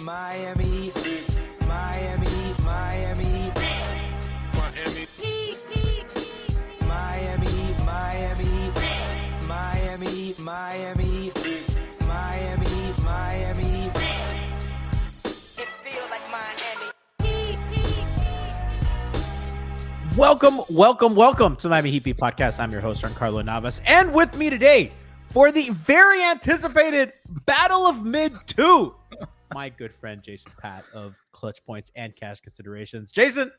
Miami, Miami, Miami, Miami, Miami, Miami, Miami, Miami, Miami, Miami. It feels like Miami. Welcome to Miami Heat Beat Podcast. I'm your host, Giancarlo Navas, and with me today for the very anticipated Battle of Mid-2, my good friend Jason Patt of Clutch Points and Cash Considerations. Jason,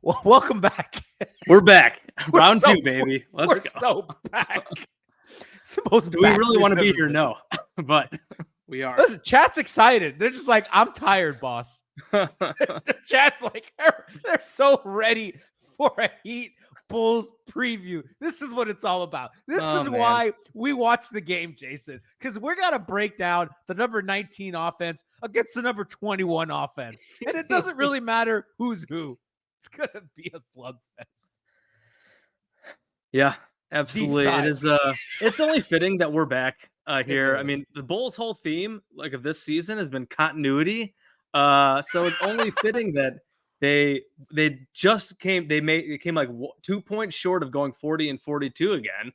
welcome back. We're back. Round so, two, baby. We're Let's go. so back. Supposed Do we really want to be here? No, but we are. Listen, chat's excited. They're just like, I'm tired, boss. The chat's like, they're so ready for a Heat Bulls preview. This is what it's all about. This is why we watch the game, Jason, because we're going to break down the number 19 offense against the number 21 offense. And it doesn't really matter who's who. It's going to be a slugfest. Yeah, absolutely. It is. It's only fitting that we're back here. I mean, the Bulls' whole theme, like of this season, has been continuity. So it's only fitting that they just came. They came like 2 points short of going 40-42 again.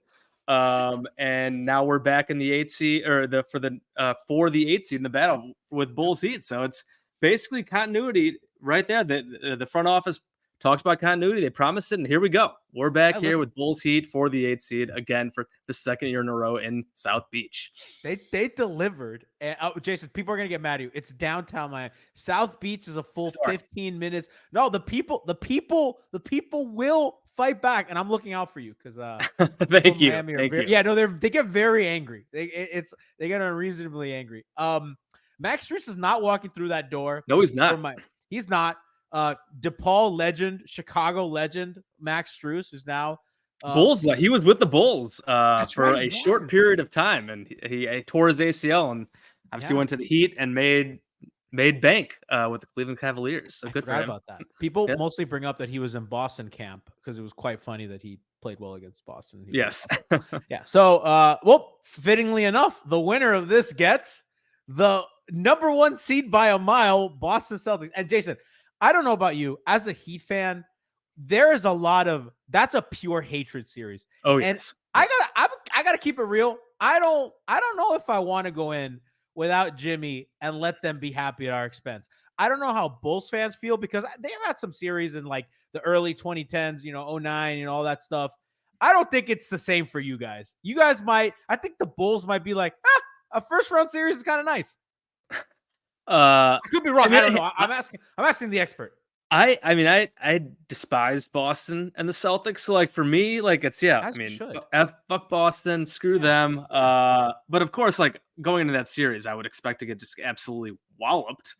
And now we're back in the 8 seed or for the 8 seed in the battle with Bulls Heat. So it's basically continuity right there. The front office talked about continuity. They promised it, and here we go. We're back here with Bulls Heat for the 8 seed again for the second year in a row in South Beach. They delivered. Jason, people are gonna get mad at you. It's downtown Miami. South Beach is a full 15 minutes. No, the people will fight back, and I'm looking out for you because thank you. Yeah, no, they get very angry. They get unreasonably angry. Max Strus is not walking through that door. No, he's not. He's not. DePaul legend, Chicago legend, Max Strus, who's now Bulls. He was with the Bulls for a short period of time, and he tore his ACL, and obviously went to the Heat and made bank with the Cleveland Cavaliers. So good for him. About that. People mostly bring up that he was in Boston camp because it was quite funny that he played well against Boston. Yes. Yeah. So, fittingly enough, the winner of this gets the number 1 seed by a mile, Boston Celtics. And Jason, I don't know about you, as a Heat fan, there is a lot of that's a pure hatred series. Oh yes, and I gotta keep it real. I don't know if I want to go in without Jimmy and let them be happy at our expense. I don't know how Bulls fans feel because they've had some series in like the early 2010s, 09, all that stuff. I don't think it's the same for you guys. You guys might. I think the Bulls might be like, a first round series is kind of nice. I could be wrong. I don't know. I'm asking the expert. I despise Boston and the Celtics. So like for me, like it's fuck Boston, screw them. But of course, like going into that series, I would expect to get just absolutely walloped.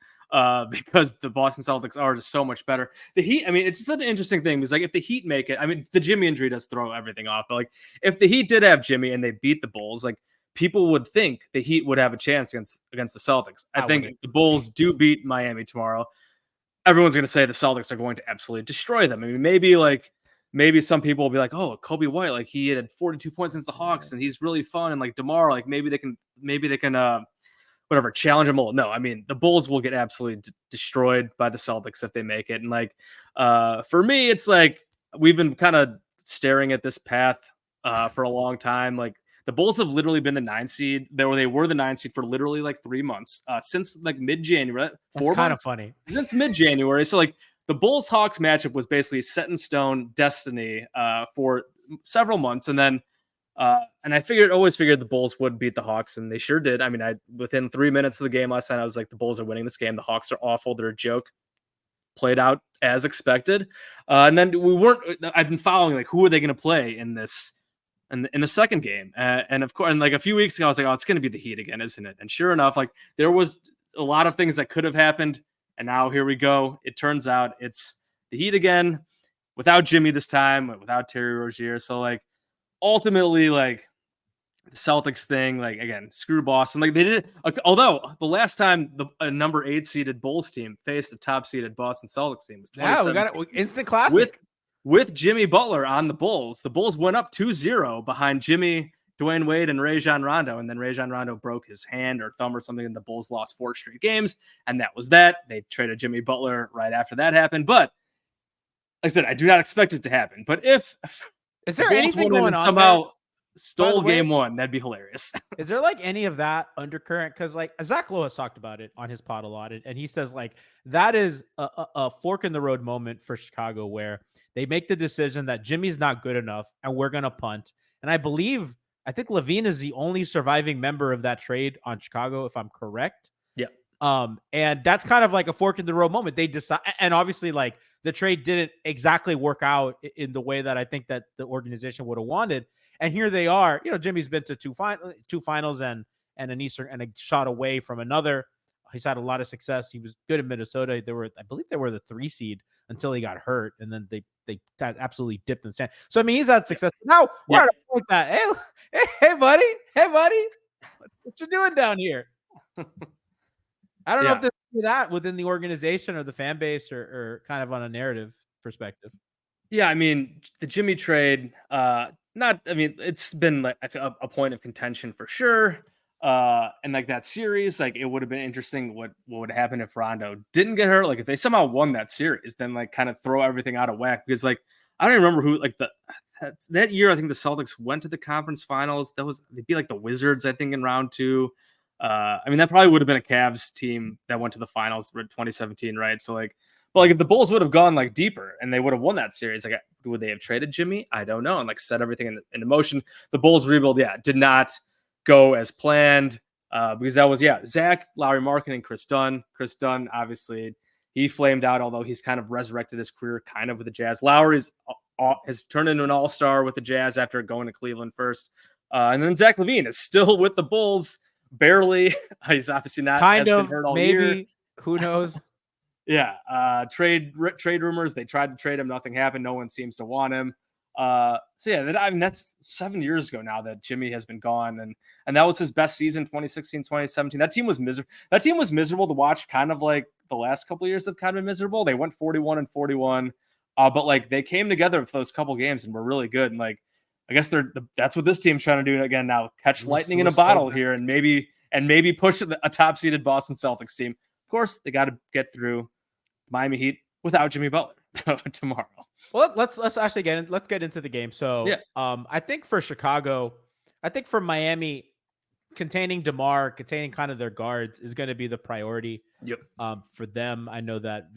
Because the Boston Celtics are just so much better. The Heat, it's just an interesting thing because like if the Heat make it, the Jimmy injury does throw everything off. But like if the Heat did have Jimmy and they beat the Bulls, like people would think the Heat would have a chance against the Celtics. I think if the Bulls do beat Miami tomorrow, everyone's going to say the Celtics are going to absolutely destroy them. Maybe some people will be like, oh, Kobe White, like he had 42 points against the Hawks and he's really fun. And like DeMar, like maybe they can whatever, challenge them all. No, the Bulls will get absolutely destroyed by the Celtics if they make it. And like, for me, it's like, we've been kind of staring at this path for a long time. Like, the Bulls have literally been the 9 seed. They were the 9 seed for literally like 3 months since like mid-January. That's kind of funny. Since mid-January. So like the Bulls-Hawks matchup was basically set in stone destiny for several months. And then and I always figured the Bulls would beat the Hawks, and they sure did. Within 3 minutes of the game last night, I was like, the Bulls are winning this game. The Hawks are awful. They're a joke. Played out as expected. And then I've been following like who are they going to play in this. And in the second game, and of course, and like a few weeks ago, I was like, "Oh, it's going to be the Heat again, isn't it?" And sure enough, like there was a lot of things that could have happened, and now here we go. It turns out it's the Heat again, without Jimmy this time, without Terry Rozier. So like, ultimately, like the Celtics thing, like again, screw Boston. Like they did, although the last time the number 8 seeded Bulls team faced the top seeded Boston Celtics team was 2017. We got it, instant classic. With Jimmy Butler on the Bulls went up 2-0 behind Jimmy Dwayne Wade and Rajon Rondo, and then Rajon Rondo broke his hand or thumb or something, and the Bulls lost 4 straight games, and that was that. They traded Jimmy Butler right after that happened, but like I said, I do not expect it to happen. But if is there anything going on somehow there? Stole game 1, that'd be hilarious. Is there like any of that undercurrent? Because like Zach Lowe has talked about it on his pod a lot, and he says like that is a fork in the road moment for Chicago where they make the decision that Jimmy's not good enough and we're gonna punt. And I think Levine is the only surviving member of that trade on Chicago, if I'm correct. Yeah. And that's kind of like a fork in the road moment. They decide, and obviously like the trade didn't exactly work out in the way that I think that the organization would have wanted. And here they are. Jimmy's been to two finals and an Eastern and a shot away from another. He's had a lot of success. He was good in Minnesota. I believe they were the 3 seed until he got hurt, and then they absolutely dipped in the sand. So I mean, he's had success. Now we're at a point that hey buddy, what you doing down here? I don't know if this is that within the organization or the fan base or kind of on a narrative perspective. Yeah, I mean, the Jimmy trade, it's been like I feel a point of contention for sure. And like that series, like it would have been interesting what would happen if Rondo didn't get hurt. Like if they somehow won that series, then like kind of throw everything out of whack. Because like I don't remember who like that year. I think the Celtics went to the conference finals. They'd be like the Wizards, I think, in round 2. I mean, that probably would have been a Cavs team that went to the finals in 2017, right? So like. But like if the Bulls would have gone like deeper and they would have won that series, like would they have traded Jimmy? I don't know. And like set everything in motion. The Bulls rebuild, did not go as planned because that was Zach, Lauri Markkanen, and Chris Dunn. Chris Dunn, obviously, he flamed out, although he's kind of resurrected his career kind of with the Jazz. Lauri has turned into an all-star with the Jazz after going to Cleveland first. And then Zach LaVine is still with the Bulls, barely. He's obviously not kind of hurt all maybe year. Who knows? Trade rumors. They tried to trade him. Nothing happened. No one seems to want him. That's 7 years ago now that Jimmy has been gone. And that was his best season, 2016, 2017. That team was miserable. That team was miserable to watch, kind of like the last couple of years have kind of been miserable. They went 41-41. But like they came together for those couple games and were really good. And like, I guess that's what this team's trying to do again now. Catch lightning in a bottle here and maybe push a top-seeded Boston Celtics team. Of course, they got to get through Miami Heat without Jimmy Butler tomorrow. Well, let's actually get into the game. So, I think for Chicago, for Miami, containing DeMar, containing kind of their guards is going to be the priority. Yep. For them, I know that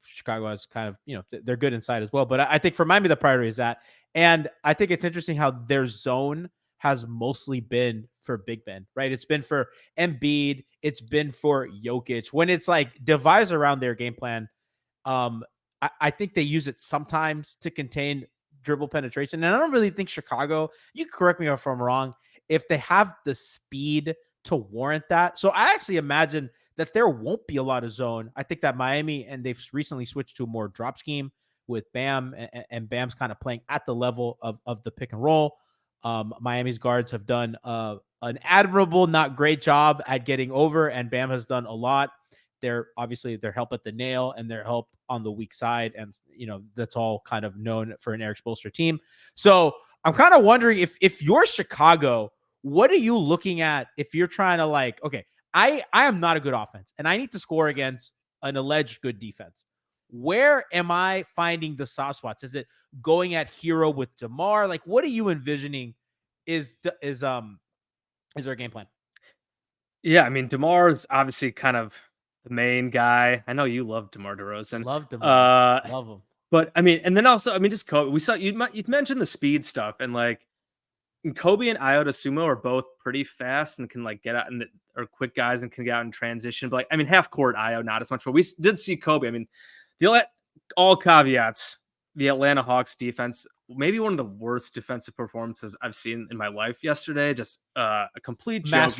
Chicago has kind of they're good inside as well, but I think for Miami the priority is that, and I think it's interesting how their zone has mostly been for Big Ben, right? It's been for Embiid. It's been for Jokic. When it's like devised around their game plan, I think they use it sometimes to contain dribble penetration. And I don't really think Chicago, you correct me if I'm wrong, if they have the speed to warrant that. So I actually imagine that there won't be a lot of zone. I think that Miami, and they've recently switched to a more drop scheme with Bam, and Bam's kind of playing at the level of the pick and roll. Miami's guards have done an admirable, not great job at getting over, and Bam has done a lot. They're obviously their help at the nail and their help on the weak side, and that's all kind of known for an Eric Spoelstra team. So I'm kind of wondering if you're Chicago, what are you looking at if you're trying to like, okay, I am not a good offense and I need to score against an alleged good defense. Where am I finding the soft spots? Is it going at hero with DeMar? Like, what are you envisioning is their game plan? Yeah, I mean, DeMar is obviously kind of the main guy. I know you love DeMar DeRozan. Love DeMar. Love him. But I mean, and then also, I mean, just Kobe. We saw you mentioned the speed stuff, and like Kobe and Ayo Dosunmu are both pretty fast and can like get out and are quick guys and can get out in transition. But like, I mean, half court Ayo not as much, but we did see Kobe. I mean, all caveats. The Atlanta Hawks defense, maybe one of the worst defensive performances I've seen in my life yesterday. Just a complete joke.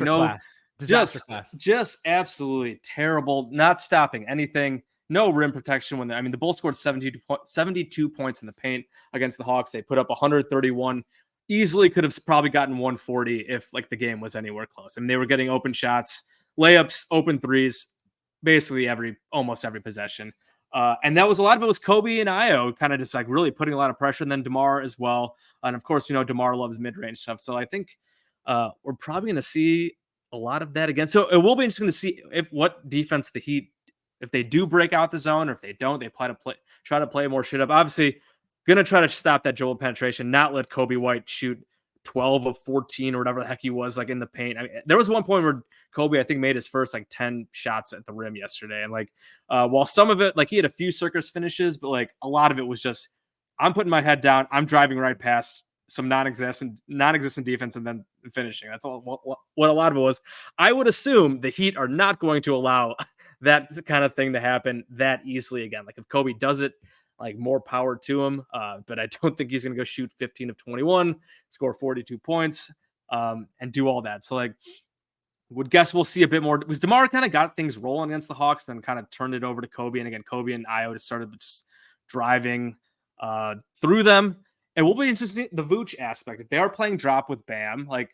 Just absolutely terrible. Not stopping anything. No rim protection the Bulls scored 72 points in the paint against the Hawks. They put up 131. Easily could have probably gotten 140 if like the game was anywhere close. I mean, they were getting open shots, layups, open threes, basically almost every possession. And that was a lot of it was Kobe and Ayo kind of just like really putting a lot of pressure, and then DeMar as well. And of course, DeMar loves mid-range stuff. So I think we're probably going to see a lot of that again. So it will be interesting to see what defense the Heat, if they do break out the zone, or if they don't, they try to play more shit up. Obviously, going to try to stop that dribble penetration, not let Kobe White shoot 12 of 14 or whatever the heck he was like in the paint. I mean, there was one point where Kobe, I think, made his first like 10 shots at the rim yesterday. And like, while some of it, like he had a few circus finishes, but like a lot of it was just, I'm putting my head down, I'm driving right past some non-existent defense and then finishing. That's all what a lot of it was. I would assume the Heat are not going to allow that kind of thing to happen that easily again. Like if Kobe does it, like more power to him. But I don't think he's going to go shoot 15 of 21, score 42 points, and do all that. So like, would guess we'll see a bit more. Was DeMar kind of got things rolling against the Hawks, then kind of turned it over to Kobe. And again, Kobe and Io just started just driving through them. It will be interesting, the Vooch aspect. If they are playing drop with Bam, like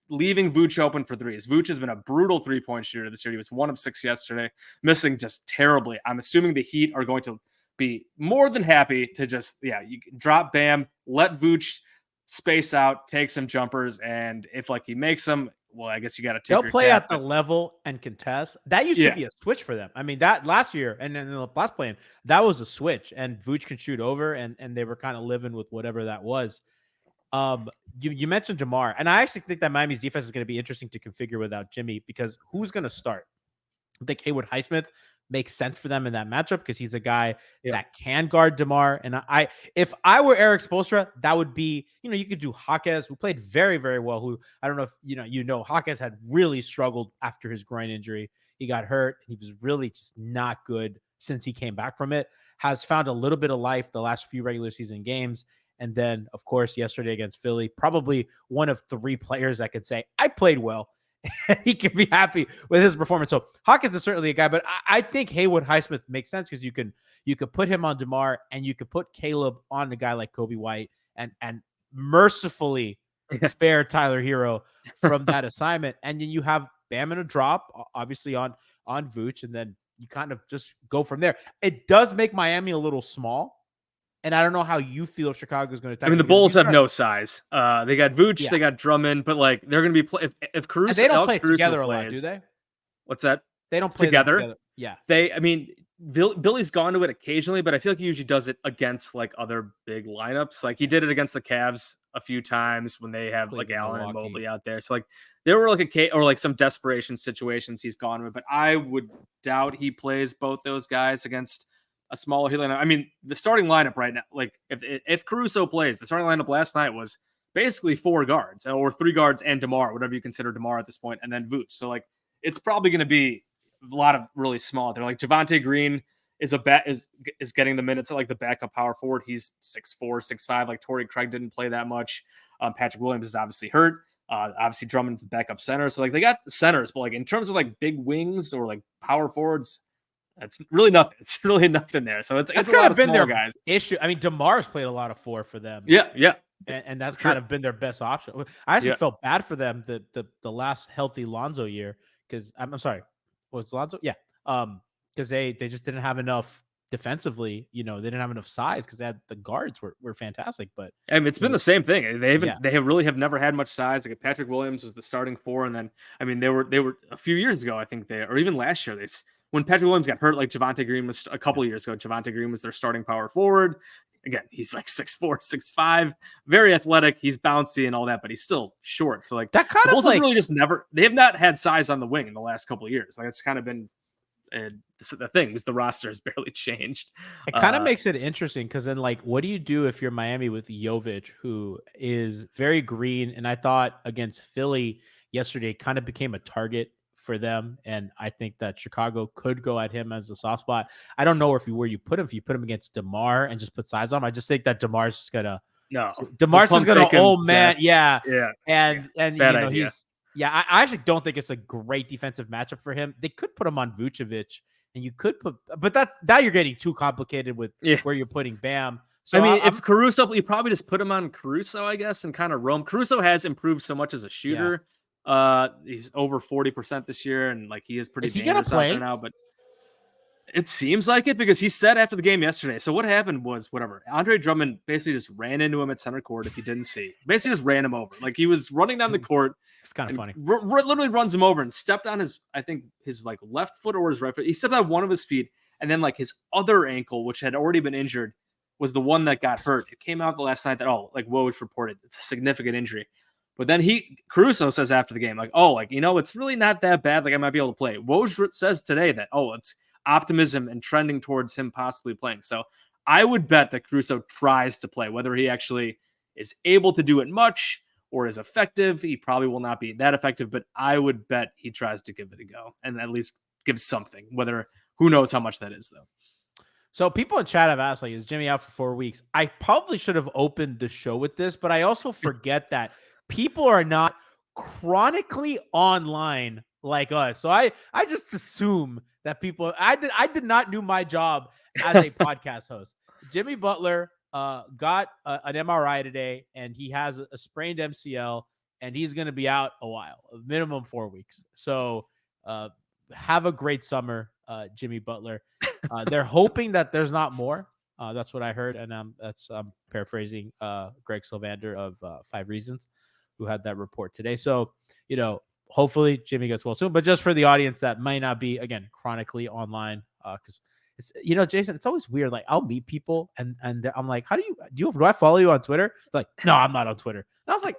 leaving Vooch open for threes. Vooch has been a brutal three-point shooter this year. He was 1 of 6 yesterday, missing just terribly. I'm assuming the Heat are going to be more than happy to just, you drop Bam, let Vooch space out, take some jumpers, and if like he makes them, well, I guess you got to take. They'll play at the level and contest. That used to be a switch for them. I mean, that last year and then the last play-in, that was a switch, and Vooch can shoot over, and they were kind of living with whatever that was. You mentioned DeMar, and I actually think that Miami's defense is going to be interesting to configure without Jimmy, because who's going to start? I think Haywood Highsmith makes sense for them in that matchup because he's a guy that can guard DeMar. And if I were Eric Spoelstra, that would be, you could do Jaquez, who played very, very well, who I don't know if Jaquez had really struggled after his groin injury. He got hurt. He was really just not good since he came back from it, has found a little bit of life the last few regular season games. And then, of course, yesterday against Philly, probably one of 3 players that could say, I played well. He can be happy with his performance. So Hawkins is certainly a guy, but I think Haywood Highsmith makes sense because you could put him on DeMar, and you could put Caleb on a guy like Kobe White and mercifully spare Tyler Hero from that assignment. And then you have Bam in a drop, obviously on Vooch, and then you kind of just go from there. It does make Miami a little small. And I don't know how you feel Chicago's going to attack. I mean, the Bulls have no size. They got Vooch, they got Drummond, but like they're going to be if Caruso, and they don't play together a lot, do they? What's that? They don't play together. Yeah. I mean, Billy's gone to it occasionally, but I feel like he usually does it against like other big lineups. Like he did it against the Cavs a few times when they have like Allen and Mobley out there. So like there were like some desperation situations he's gone with, but I would doubt he plays both those guys against a smaller Heat lineup. I mean, the starting lineup right now, like if Caruso plays, the starting lineup last night was basically 4 guards or 3 guards and DeMar, whatever you consider DeMar at this point, and then Vooch. So like it's probably going to be a lot of really small. They're like Javonte Green is getting the minutes at like the backup power forward. He's 6'4", 6'5". Like Torrey Craig didn't play that much. Patrick Williams is obviously hurt. Obviously Drummond's the backup center. So like they got centers, but like in terms of like big wings or like power forwards, that's really nothing. It's really nothing there. So it's a lot of small guys. Issue. I mean, DeMar's played a lot of 4 for them. Yeah. And that's kind of been their best option. I actually felt bad for them the last healthy Lonzo year because I'm sorry, was Lonzo? Yeah. Because they just didn't have enough defensively. They didn't have enough size because the guards were fantastic. But I mean, it's been the same thing. They have never had much size. Like Patrick Williams was the starting 4, and then I mean they were a few years ago. I think or even last year when Patrick Williams got hurt, like Javonte Green was a couple of years ago. Javonte Green was their starting power forward. Again, he's like 6'4", 6'5", very athletic. He's bouncy and all that, but he's still short. So like that kind of like really just never. They have not had size on the wing in the last couple of years. Like it's kind of been the thing is the roster has barely changed. It kind of makes it interesting because then like, what do you do if you're Miami with Jovic, who is very green, and I thought against Philly yesterday kind of became a target for them, and I think that Chicago could go at him as a soft spot. I don't know where you put him. If you put him against DeMar and just put size on him, I just think that DeMar's just gonna old man, and bad idea. I actually don't think it's a great defensive matchup for him. They could put him on Vucevic, and you could but now you're getting too complicated with where you're putting Bam. So I mean, if Caruso, you probably just put him on Caruso, I guess, and kind of roam. Caruso has improved so much as a shooter. He's over 40% this year, and like he is pretty dangerous out there now. But it seems like it because he said after the game yesterday. So what happened was Andre Drummond basically just ran into him at center court. If you didn't see, basically just ran him over. Like he was running down the court. It's kind of funny. Literally runs him over and stepped on his like left foot or his right foot. He stepped on one of his feet, and then like his other ankle, which had already been injured, was the one that got hurt. It came out the last night that like Woj reported it's a significant injury. But then Caruso says after the game, like, it's really not that bad. Like I might be able to play. Woj says today that, it's optimism and trending towards him possibly playing. So I would bet that Caruso tries to play, whether he actually is able to do it much or is effective. He probably will not be that effective, but I would bet he tries to give it a go and at least give something, who knows how much that is though. So people in chat have asked, like, is Jimmy out for 4 weeks? I probably should have opened the show with this, but I also forget that people are not chronically online like us. So I just assume that people, I did not do my job as a podcast host. Jimmy Butler got an MRI today, and he has a sprained MCL, and he's going to be out a while, minimum 4 weeks. So have a great summer, Jimmy Butler. They're hoping that there's not more. That's what I heard, and I'm paraphrasing Greg Sylvander of 5 Reasons, who had that report today. So, hopefully Jimmy gets well soon. But just for the audience that might not be, again, chronically online, because it's, Jason, it's always weird. Like I'll meet people and I'm like, do I follow you on Twitter? It's like, no, I'm not on Twitter. And I was like,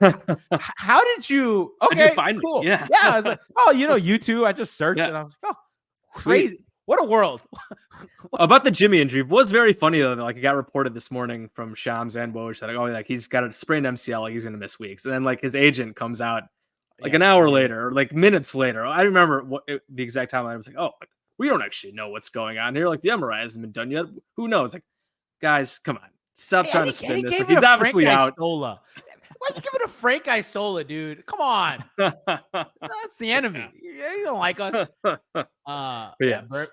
how did you? Okay, find cool. Me? Yeah. I was like, oh, you too. I just searched and I was like, oh, crazy. Sweet. What a world. About the Jimmy injury, it was very funny though. Like it got reported this morning from Shams and Woj that like he's got a sprained MCL, like he's gonna miss weeks. And then like his agent comes out like an hour later, or like minutes later. I remember the exact time I was like, we don't actually know what's going on here. Like the MRI hasn't been done yet. Who knows? Like, guys, come on, stop trying to spin this. Like, he's obviously out. Why'd you give it a Frank Isola, dude? Come on. That's the enemy. You don't like us.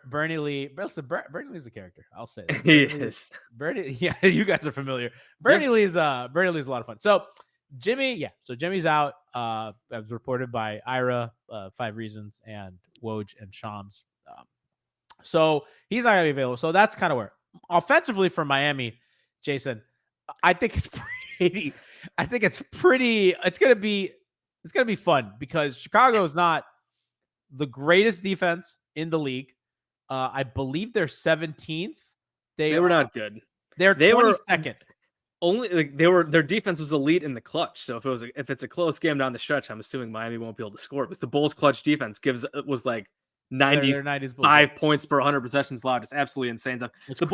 Bernie Lee. Bernie Lee's a character. I'll say that. He is. Bernie, yeah, you guys are familiar. Bernie Lee's a lot of fun. So Jimmy, so Jimmy's out. As reported by Ira, 5 Reasons, and Woj and Shams. So he's not gonna be available. So that's kind of where offensively for Miami, Jason, I think it's gonna be fun because Chicago is not the greatest defense in the league. I believe they're 17th. They were not good. They're 22nd. Their defense was elite in the clutch. So if it's a close game down the stretch, I'm assuming Miami won't be able to score. Because the Bulls' clutch defense was like 95 points per 100 possessions allowed. It's absolutely insane stuff. The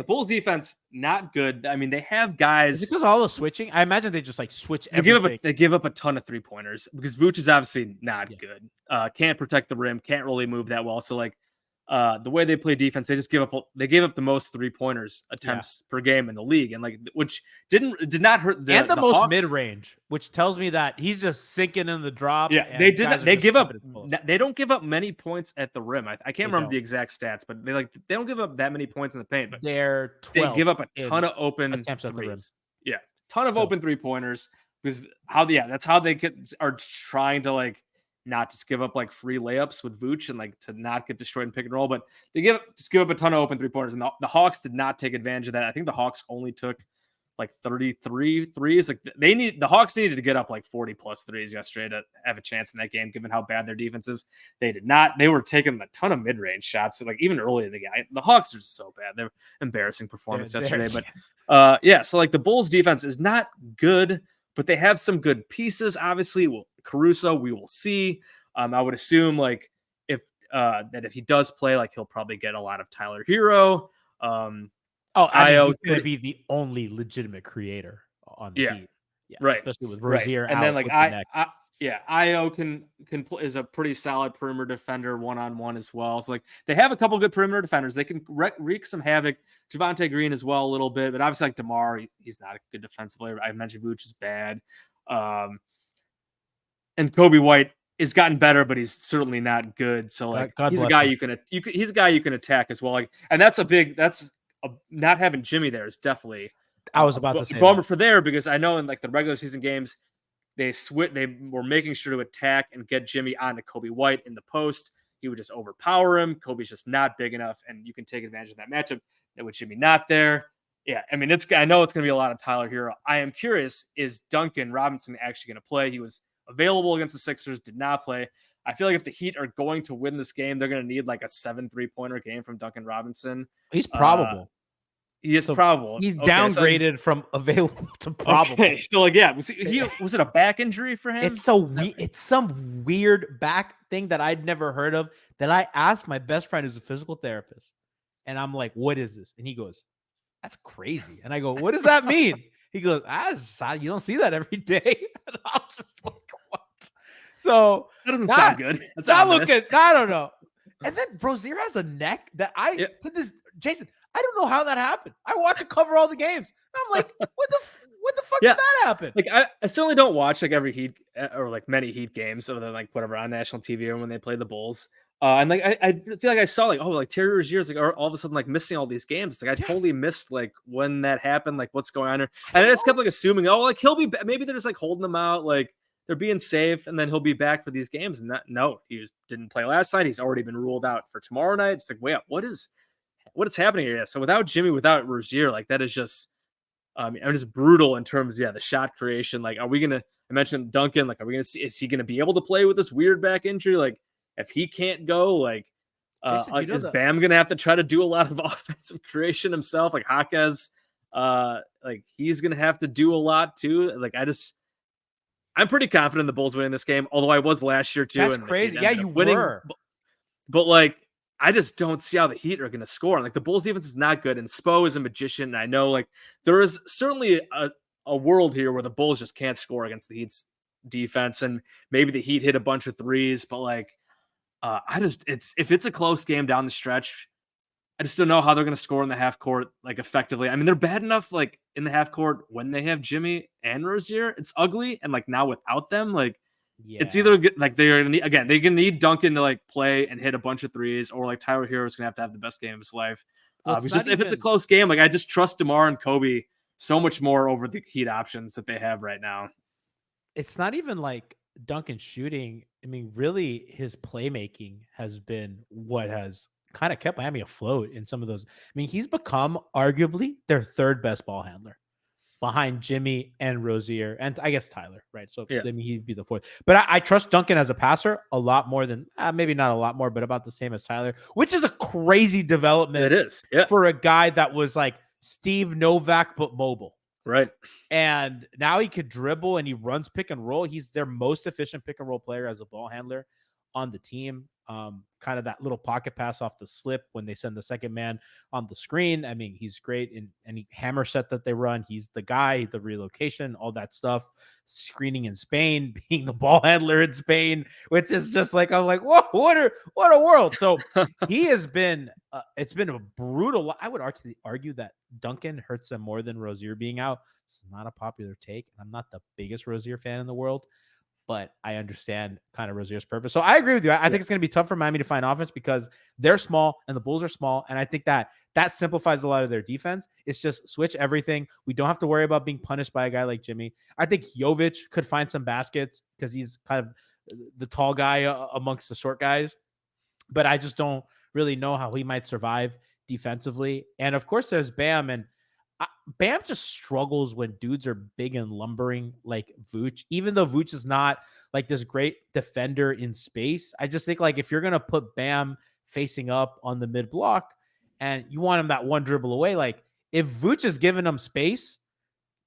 Bulls defense not good. I mean, they have guys. Is it because all the switching? I imagine they just like switch everything. They give up a ton of 3-pointers because Vooch is obviously not good. Can't protect the rim. Can't really move that well. So like the way they play defense, they gave up the most 3-pointers attempts per game in the league, and like which did not hurt the most Hawks. mid-range, which tells me that he's just sinking in the drop. Yeah, they don't give up many points at the rim. I can't remember the exact stats, but they don't give up that many points in the paint. But they give up a ton of open attempts at the rim. Yeah, ton of open 3-pointers because that's how they are trying to like not just give up like free layups with Vooch and like to not get destroyed in pick and roll, but they give up a ton of open 3-pointers, and the Hawks did not take advantage of that. I think the Hawks only took like 33 threes. Like the Hawks needed to get up like 40 plus threes yesterday to have a chance in that game, given how bad their defense is. They did not. They were taking a ton of mid-range shots. So like even early in the game, the Hawks are just so bad. They're embarrassing performance yesterday. But so like the Bulls defense is not good, but they have some good pieces. Obviously, Caruso, we will see. I would assume like if he does play, like he'll probably get a lot of Tyler Hero. He's going to be the only legitimate creator on the Heat. Yeah, right. Especially with Rozier and then like Io can is a pretty solid perimeter defender one-on-one as well. So like they have a couple good perimeter defenders. They can wreak some havoc. Javonte Green as well a little bit, but obviously like DeMar, he's not a good defensive player. I mentioned Vooch is bad. And Kobe White has gotten better, but he's certainly not good. So like he's a guy you can attack as well. Like, and not having Jimmy there is definitely I was about to say bummer for there, because I know in like the regular season games they were making sure to attack and get Jimmy onto Kobe White in the post. He would just overpower him. Kobe's just not big enough, and you can take advantage of that matchup. With Jimmy not there, yeah, I mean I know it's going to be a lot of Tyler Hero. I am curious, is Duncan Robinson actually going to play? He was available against the Sixers, did not play. I feel like if the Heat are going to win this game, they're going to need like a 7 3-pointer game from Duncan Robinson. He's probable. He is probable. He's downgraded from available to probable. Okay, so like, yeah, was it a back injury for him? It's some weird back thing that I'd never heard of, that I asked my best friend who's a physical therapist, and I'm like, what is this? And he goes, that's crazy. And I go, what does that mean? He goes, you don't see that every day. And I'm just like, what? So that doesn't sound good. That's not looking. I don't know. And then Rozier has a neck that to this, Jason, I don't know how that happened. I watch it cover all the games. And I'm like, what the fuck did that happen? Like I certainly don't watch like every Heat or like many Heat games other than like whatever on national TV or when they play the Bulls. And like I feel like I saw like, oh, like Terry Rozier's like all of a sudden like missing all these games. Like I totally missed like when that happened, like what's going on here. And I just kept like assuming, oh, like he'll be maybe they're just like holding him out, like they're being safe, and then he'll be back for these games. And no, he didn't play last night. He's already been ruled out for tomorrow night. It's like, wait, what is happening here? So without Jimmy, without Rozier, like that is just just brutal in terms of the shot creation. Like, are we gonna? I mentioned Duncan. Like, are we gonna see? Is he gonna be able to play with this weird back injury? Like, if he can't go, like, Jason, is Bam gonna have to try to do a lot of offensive creation himself? Like Jaquez, like he's gonna have to do a lot too. Like, I'm pretty confident in the Bulls winning this game. Although I was last year too. That's crazy. Yeah, you winning, were. But like, I just don't see how the Heat are going to score. And like the Bulls defense is not good, and Spo is a magician. And I know like there is certainly a world here where the Bulls just can't score against the Heat's defense, and maybe the Heat hit a bunch of threes. But like, if it's a close game down the stretch, I just don't know how they're going to score in the half court like effectively. I mean, they're bad enough like in the half court when they have Jimmy and Rozier. It's ugly, and like now without them, like it's either like they're gonna need Duncan to like play and hit a bunch of threes, or like Tyler Hero's gonna have the best game of his life. If it's a close game, like I just trust DeMar and Kobe so much more over the Heat options that they have right now. It's not even like Duncan shooting. I mean, really, his playmaking has been what has kind of kept Miami afloat in some of those. I mean, he's become arguably their third best ball handler behind Jimmy and Rozier, and I guess Tyler, right? So I mean, he'd be the fourth. But I trust Duncan as a passer a lot more than, maybe not a lot more, but about the same as Tyler, which is a crazy development. It is, for a guy that was like Steve Novak but mobile. Right. And now he could dribble and he runs pick and roll. He's their most efficient pick and roll player as a ball handler on the team. Kind of that little pocket pass off the slip when they send the second man on the screen. I mean, he's great in any hammer set that they run. He's the guy, the relocation, all that stuff, screening in Spain, being the ball handler in Spain, which is just like, I'm like, whoa, what a world. So he has been, it's been a brutal. I would argue that Duncan hurts them more than Rozier being out. It's not a popular take, and I'm not the biggest Rozier fan in the world, but I understand kind of Rozier's purpose. So I agree with you. I think it's going to be tough for Miami to find offense because they're small and the Bulls are small. And I think that simplifies a lot of their defense. It's just switch everything. We don't have to worry about being punished by a guy like Jimmy. I think Jovic could find some baskets because he's kind of the tall guy amongst the short guys. But I just don't really know how he might survive defensively. And of course there's Bam, and Bam just struggles when dudes are big and lumbering like Vooch, even though Vooch is not like this great defender in space. I just think like if you're going to put Bam facing up on the mid block and you want him that one dribble away, like if Vooch is giving him space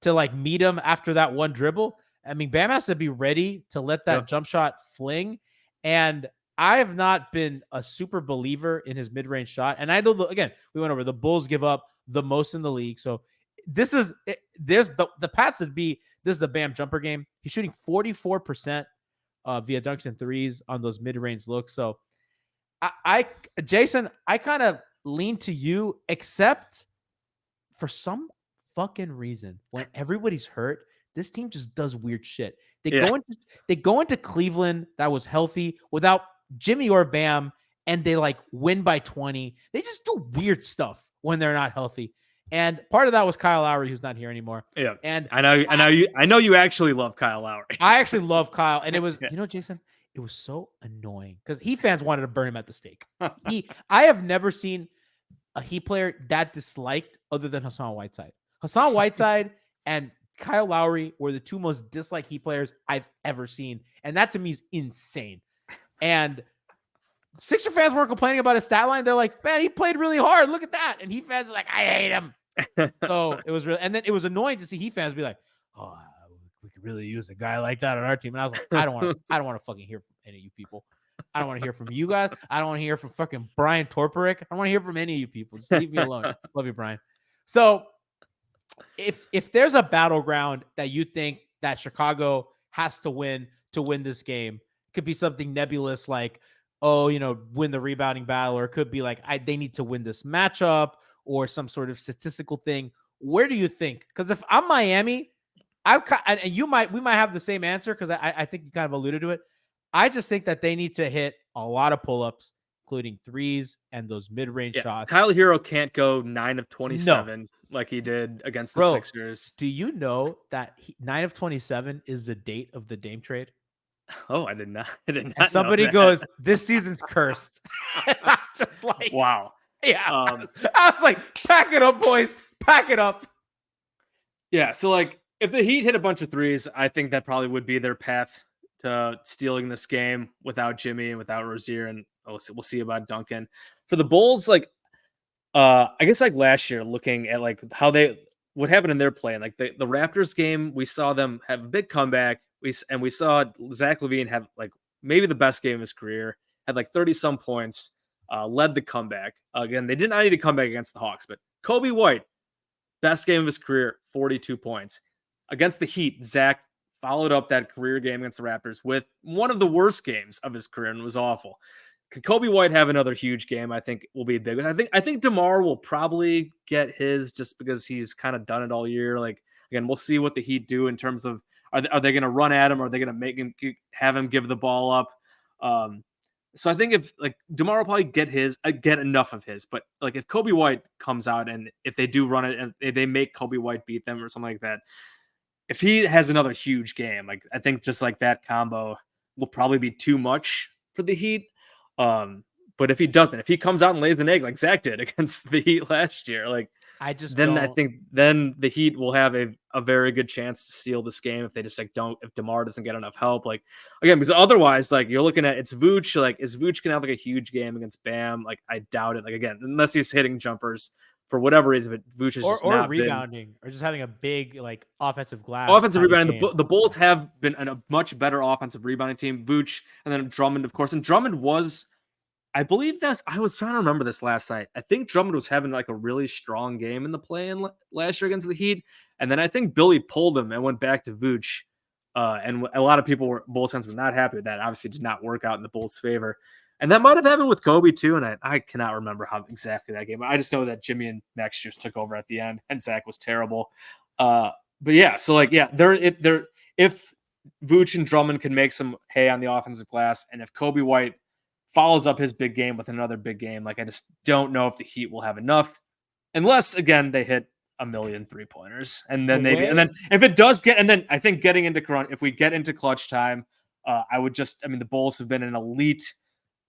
to like meet him after that one dribble, I mean, Bam has to be ready to let that jump shot fling. And I have not been a super believer in his mid-range shot. And I know, again, we went over the Bulls give up the most in the league. So there's the path would be, this is the Bam jumper game. He's shooting 44% via dunks and threes on those mid-range looks. So Jason, I kind of lean to you, except for some fucking reason, when everybody's hurt, this team just does weird shit. They go into Cleveland that was healthy without Jimmy or Bam, and they like win by 20. They just do weird stuff when they're not healthy. And part of that was Kyle Lowry, who's not here anymore. Yeah. And I know you actually love Kyle Lowry. I actually love Kyle. And it was, Jason, it was so annoying because Heat fans wanted to burn him at the stake. I have never seen a Heat player that disliked other than Hassan Whiteside. Hassan Whiteside and Kyle Lowry were the two most disliked Heat players I've ever seen. And that to me is insane. And Sixer fans weren't complaining about his stat line. They're like, man, he played really hard. Look at that. And Heat fans are like, I hate him. So it was really, and then it was annoying to see Heat fans be like, oh, we could really use a guy like that on our team. And I was like, I don't want to fucking hear from any of you people. I don't want to hear from you guys. I don't want to hear from fucking Brian Torperick. I don't want to hear from any of you people. Just leave me alone. Love you, Brian. So if there's a battleground that you think that Chicago has to win this game, it could be something nebulous like, oh, win the rebounding battle, or it could be like they need to win this matchup or some sort of statistical thing. Where do you think? Because if I'm Miami, and we might have the same answer because I think you kind of alluded to it. I just think that they need to hit a lot of pull-ups, including threes and those mid-range shots. Tyler Hero can't go 9 of 27 like he did against the Sixers. Do you know that 9 of 27 is the date of the Dame trade? Oh, I did not. And somebody goes, "This season's cursed." I'm just like, wow. Yeah. I was like, pack it up, boys. Pack it up. Yeah. So like, if the Heat hit a bunch of threes, I think that probably would be their path to stealing this game without Jimmy and without Rozier, and we'll see about Duncan. For the Bulls, like, I guess like last year, looking at like what happened in their play, and like the Raptors game, we saw them have a big comeback. We saw Zach LaVine have like maybe the best game of his career, had like 30 some points, led the comeback. Again, they did not need to come back against the Hawks, but Kobe White, best game of his career, 42 points. Against the Heat, Zach followed up that career game against the Raptors with one of the worst games of his career, and it was awful. Could Kobe White have another huge game? I think will be big. I think DeMar will probably get his just because he's kind of done it all year. Like, again, we'll see what the Heat do in terms of are they going to run at him? Or are they going to have him give the ball up? So I think if like DeMar will probably get enough of his, but like if Kobe White comes out and if they do run it and they make Kobe White beat them or something like that, if he has another huge game, like I think just like that combo will probably be too much for the Heat. But if he doesn't, if he comes out and lays an egg like Zach did against the Heat last year, like I think then the Heat will have a very good chance to steal this game if they just like if DeMar doesn't get enough help. Like again, because otherwise, like you're looking at it's Vooch. Like is Vooch gonna have like a huge game against Bam? Like I doubt it. Like again, unless he's hitting jumpers for whatever reason, but Vooch is just not rebounding or just having a big like offensive glass. Offensive rebounding. The Bulls have been a much better offensive rebounding team. Vooch and then Drummond, of course, and Drummond was. I believe I was trying to remember this last night. I think Drummond was having like a really strong game in the play-in last year against the Heat. And then I think Billy pulled him and went back to Vooch. And a lot of Bulls fans were not happy with that. Obviously did not work out in the Bulls' favor. And that might have happened with Kobe too. And I cannot remember how exactly that game. I just know that Jimmy and Max just took over at the end and Zach was terrible. But yeah, so like, yeah, if Vooch and Drummond can make some hay on the offensive glass, and if Kobe White follows up his big game with another big game, like I just don't know if the Heat will have enough, unless again they hit a million 3-pointers, and then and then if it does get, and then I think getting into if we get into clutch time, the Bulls have been an elite,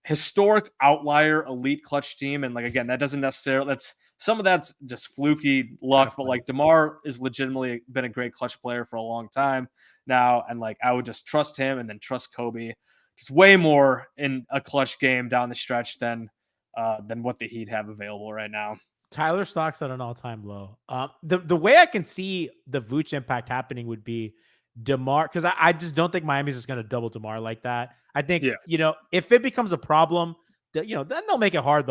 historic outlier, elite clutch team, and like again that doesn't necessarily some of that's just fluky luck, but like DeMar is legitimately been a great clutch player for a long time now, and like I would just trust him and then trust Kobe. It's way more in a clutch game down the stretch than what the Heat have available right now. Tyler Stock's at an all-time low. The way I can see the Vooch impact happening would be DeMar, because I just don't think Miami's just going to double DeMar like that. I think if it becomes a problem, then they'll make it hard.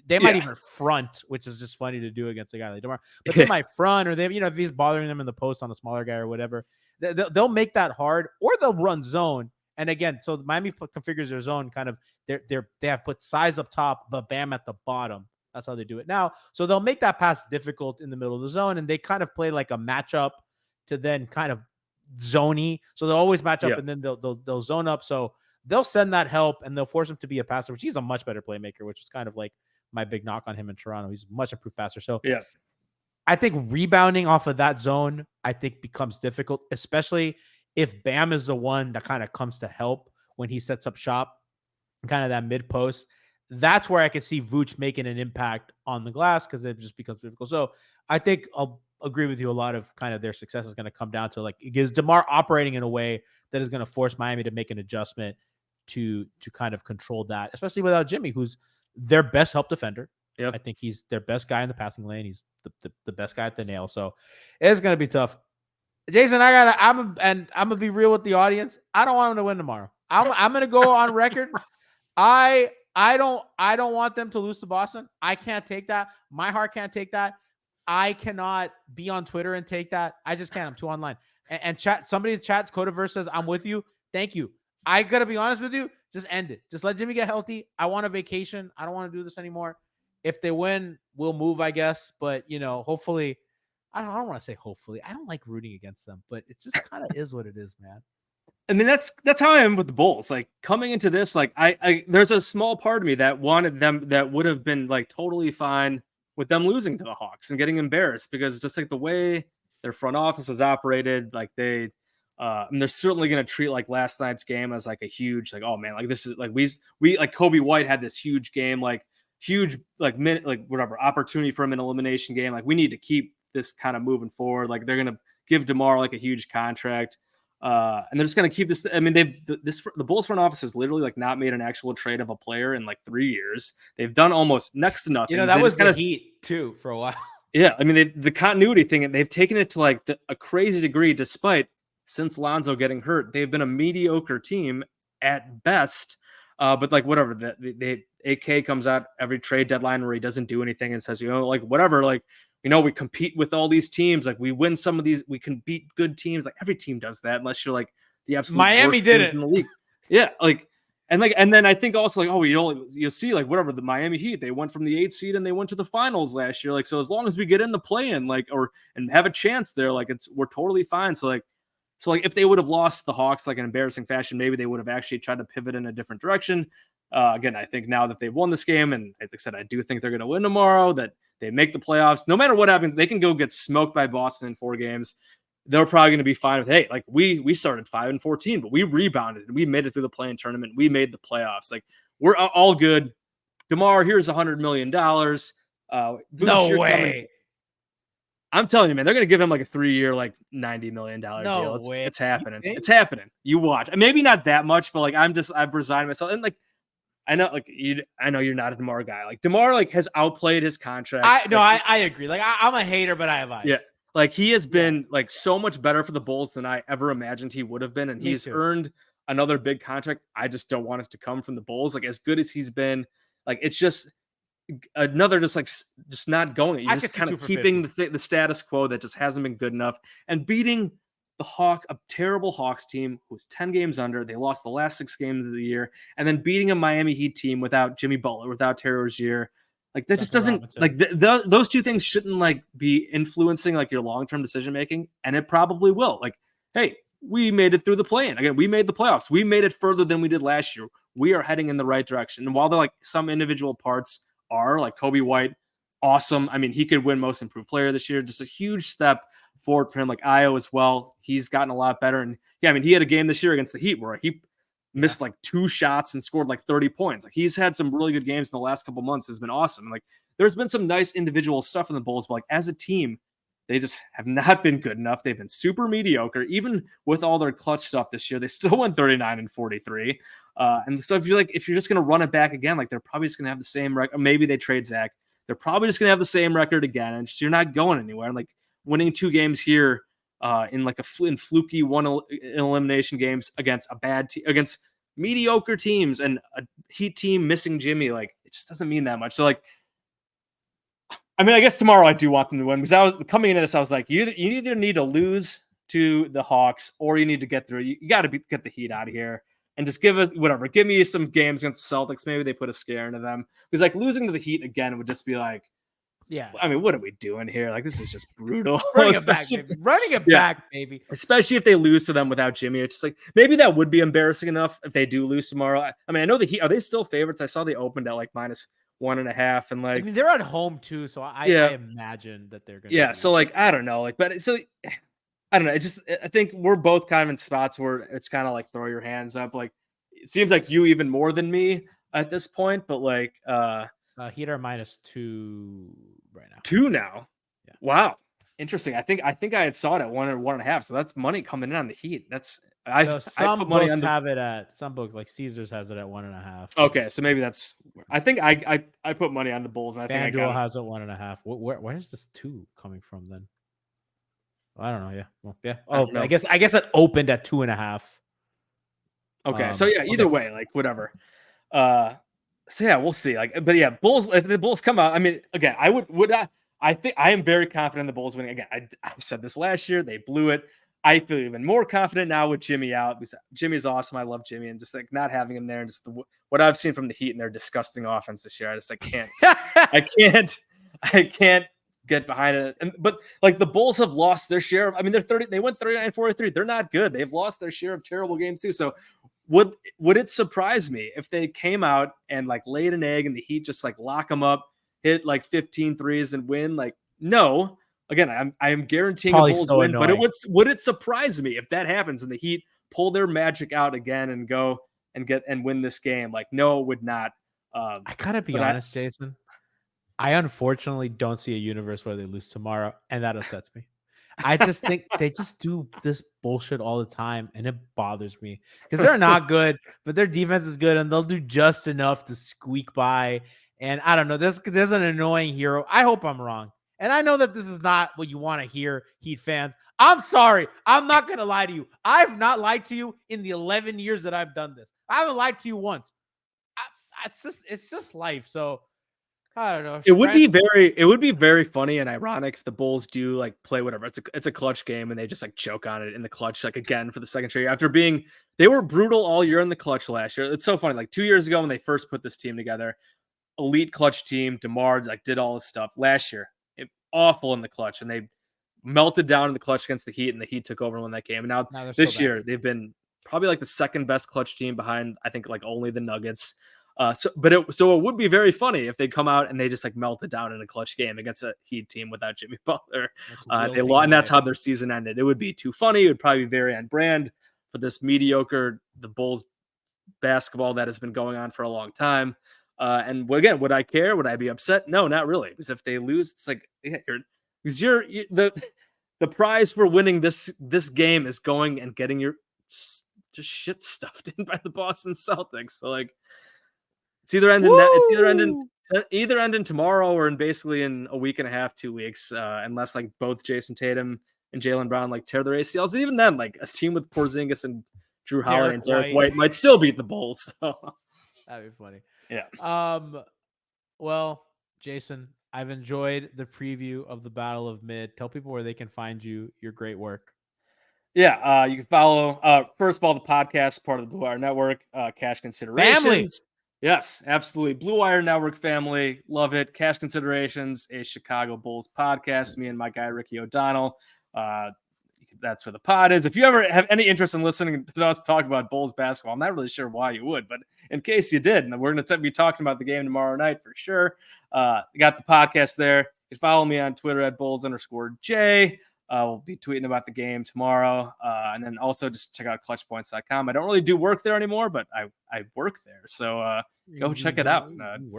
They might even front, which is just funny to do against a guy like DeMar. But they might front, or they if he's bothering them in the post on a smaller guy or whatever, they'll make that hard, or they'll run zone. And again, so Miami configures their zone kind of. They have put size up top, but Bam at the bottom. That's how they do it now. So they'll make that pass difficult in the middle of the zone, and they kind of play like a matchup to then kind of zony. So they'll always match up, and then they'll zone up. So they'll send that help, and they'll force him to be a passer, which he's a much better playmaker, which is kind of like my big knock on him in Toronto. He's a much improved passer. So I think rebounding off of that zone, I think becomes difficult, especially if Bam is the one that kind of comes to help when he sets up shop, kind of that mid post. That's where I could see Vooch making an impact on the glass, because it just becomes difficult. So I think agree with you. A lot of kind of their success is going to come down to like is DeMar operating in a way that is going to force Miami to make an adjustment to kind of control that, especially without Jimmy, who's their best help defender. Yep. I think he's their best guy in the passing lane. He's the best guy at the nail. So it's going to be tough. Jason, I'm gonna be real with the audience. I don't want them to win tomorrow. I'm gonna go on record. I don't want them to lose to Boston. I can't take that. My heart can't take that. I cannot be on Twitter and take that. I just can't. I'm too online. And chat. Somebody in chat, Codaverse says, "I'm with you. Thank you." I gotta be honest with you. Just end it. Just let Jimmy get healthy. I want a vacation. I don't want to do this anymore. If they win, we'll move, I guess. But hopefully. I don't want to say hopefully. I don't like rooting against them, but it just kind of is what it is, man. I mean, that's how I am with the Bulls. Like coming into this, like I there's a small part of me that wanted them, that would have been like totally fine with them losing to the Hawks and getting embarrassed, because just like the way their front office has operated, like they're certainly going to treat like last night's game as like a huge, like, oh man, like this is like we like Kobe White had this huge game, like huge, like minute, like whatever opportunity for him in an elimination game. Like we need to keep this kind of moving forward. Like they're going to give DeMar like a huge contract. And they're just going to keep this. I mean, the Bulls front office has literally like not made an actual trade of a player in like 3 years. They've done almost next to nothing. That was the Heat too for a while. Yeah. I mean, the continuity thing, and they've taken it to like a crazy degree, despite since Lonzo getting hurt, they've been a mediocre team at best. But like whatever, AK comes out every trade deadline where he doesn't do anything and says, like whatever, like, we compete with all these teams. Like we win some of these, we can beat good teams. Like every team does that, unless you're like the absolute Miami did it in the league. Yeah, and then I think also like, you'll see like whatever, the Miami Heat, they went from the 8th seed and they went to the finals last year. Like, so as long as we get in the play-in, like, and have a chance there, like we're totally fine. So if they would have lost the Hawks like an embarrassing fashion, maybe they would have actually tried to pivot in a different direction. Again, I think now that they've won this game, and like I said, I do think they're going to win tomorrow, that they make the playoffs. No matter what happens, they can go get smoked by Boston in 4 games. They're probably going to be fine with, hey, like we started 5-14, but we rebounded and we made it through the play-in tournament. We made the playoffs. Like we're all good. DeMar, here's $100 million. No way. I'm telling you, man, they're going to give him like a 3-year, like $90 million deal. It's happening. It's happening. You watch. Maybe not that much, but like I've resigned myself. And like, I know you're not a DeMar guy. Like DeMar like has outplayed his contract. I agree. Like I'm a hater, but I have eyes. Yeah. Like he has been like so much better for the Bulls than I ever imagined he would have been. And he's earned another big contract. I just don't want it to come from the Bulls. Like as good as he's been, like it's just another just not going. You're just kind of keeping the status quo that just hasn't been good enough, and beating the Hawks, a terrible Hawks team who's 10 games under. They lost the last 6 games of the year, and then beating a Miami Heat team without Jimmy Butler, without Terry Rozier. Like that just doesn't like those two things shouldn't like be influencing like your long-term decision making, and it probably will. Like, hey, we made it through the play-in. Again, we made the playoffs. We made it further than we did last year. We are heading in the right direction. And while they're like some individual parts are like Kobe White, awesome. I mean, he could win Most Improved Player this year. Just a huge step forward for him. Like Io as well. He's gotten a lot better. And yeah, I mean, he had a game this year against the Heat where he missed like 2 shots and scored like 30 points. Like he's had some really good games in the last couple months. Has been awesome. And like there's been some nice individual stuff in the Bulls, but like as a team, they just have not been good enough. They've been super mediocre. Even with all their clutch stuff this year, they still went 39-43. And so if you're just going to run it back again, like they're probably just going to have the same record. Maybe they trade Zach. They're probably just going to have the same record again. And just, you're not going anywhere. And like winning 2 games here in like in fluky elimination games against a bad team, against mediocre teams and a Heat team missing Jimmy, like it just doesn't mean that much. So like, I mean, I guess tomorrow I do want them to win, because I was coming into this, I was like, you either need to lose to the Hawks or you need to get through. You got to get the Heat out of here and just give me some games against the Celtics. Maybe they put a scare into them, because like losing to the Heat again would just be like, yeah, I mean, what are we doing here? Like, this is just brutal. Running it back, baby. Especially if they lose to them without Jimmy. It's just like, maybe that would be embarrassing enough if they do lose tomorrow. I mean, I know the Heat, are they still favorites? I saw they opened at like -1.5, and like, I mean, they're at home too, so I imagine that they're gonna. Yeah, so like, I don't know, like, but so I don't know. I think we're both kind of in spots where it's kind of like throw your hands up. Like, it seems like you even more than me at this point, but like, Heat are -2 right now. 2 now. Yeah. Wow. Interesting. I think I had saw it at 1 or 1.5. So that's money coming in on the Heat. I put money on have it at some books, like Caesars has it at 1.5. Okay, so maybe that's. I think I put money on the Bulls, and I think FanDuel has it 1.5. Where is this 2 coming from then? I don't know. Yeah. Well, yeah. Oh, I guess it opened at 2.5. Okay. So yeah, either way, like whatever. So yeah, we'll see. Like, but yeah, Bulls. If the Bulls come out, I mean, again, I think I am very confident in the Bulls winning. Again, I said this last year, they blew it. I feel even more confident now with Jimmy out. Jimmy's awesome. I love Jimmy, and just like not having him there, and just what I've seen from the Heat and their disgusting offense this year, I can't, I can't get behind it. But like the Bulls have lost their share. I mean, they went 39-43. They're not good. They've lost their share of terrible games too. So would it surprise me if they came out and like laid an egg and the Heat just like lock them up, hit like 15 threes and win? Like, no. Again, I am guaranteeing a Bulls win, but would it surprise me if that happens and the Heat pull their magic out again and go and win this game? Like, no, it would not. I gotta be honest, Jason. I unfortunately don't see a universe where they lose tomorrow, and that upsets me. I just think they just do this bullshit all the time, and it bothers me because they're not good, but their defense is good, and they'll do just enough to squeak by. And I don't know. There's an annoying hero. I hope I'm wrong. And I know that this is not what you want to hear, Heat fans. I'm sorry. I'm not going to lie to you. I've not lied to you in the 11 years that I've done this. I haven't lied to you once. It's just life. So I don't know. It would be very funny and ironic if the Bulls do like play whatever. It's a clutch game and they just like choke on it in the clutch like again for the second straight year after they were brutal all year in the clutch last year. It's so funny. Like 2 years ago when they first put this team together, elite clutch team, DeMar like did all this stuff last year. Awful in the clutch, and they melted down in the clutch against the Heat, and the Heat took over and won that game. And now this year, they've been probably like the second best clutch team behind, I think, like only the Nuggets. So it would be very funny if they come out and they just like melted down in a clutch game against a Heat team without Jimmy Butler. They lost, and that's how their season ended. It would be too funny. It would probably be very on brand for this mediocre, the Bulls basketball that has been going on for a long time. And again, would I care? Would I be upset? No, not really. Because if they lose, it's like the prize for winning this game is going and getting your just shit stuffed in by the Boston Celtics. So like, it's either ending tomorrow or in a week and a half, 2 weeks, unless like both Jason Tatum and Jaylen Brown like tear their ACLs. And even then, like a team with Porzingis and Drew Holiday and Derek White might still beat the Bulls. So. That'd be funny. Yeah. Well, Jason, I've enjoyed the preview of the Battle of Mid. Tell people where they can find you, your great work. Yeah. You can follow, first of all, the podcast, part of the Blue Wire Network, Cash Considerations. Family. Yes, absolutely. Blue Wire Network family. Love it. Cash Considerations, a Chicago Bulls podcast. Me and my guy, Ricky O'Donnell. That's where the pod is. If you ever have any interest in listening to us talk about Bulls basketball, I'm not really sure why you would, but in case you did, and we're going to be talking about the game tomorrow night for sure. Got the podcast there. You can follow me on Twitter at Bulls_J. We'll be tweeting about the game tomorrow. And then also just check out clutchpoints.com. I don't really do work there anymore, but I work there. So go check it out.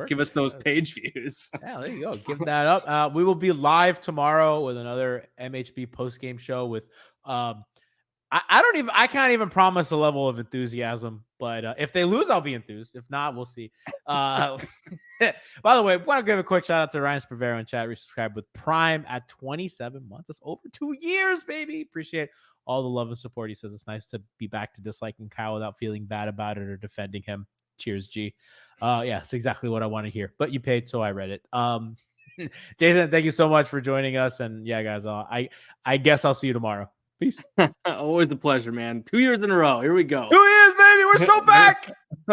Give us those page views. Yeah, there you go. Give that up. We will be live tomorrow with another MHB post-game show with I can't even promise a level of enthusiasm, but if they lose, I'll be enthused. If not, we'll see. By the way, I want to give a quick shout out to Ryan Spravero in chat. Resubscribe with Prime at 27 months. That's over 2 years, baby. Appreciate all the love and support. He says it's nice to be back to disliking Kyle without feeling bad about it or defending him. Cheers, G. Yeah, it's exactly what I want to hear. But you paid, so I read it. Jason, thank you so much for joining us. And yeah, guys, I guess I'll see you tomorrow. Peace. Always a pleasure, man. 2 years in a row. Here we go. 2 years, baby. We're so back.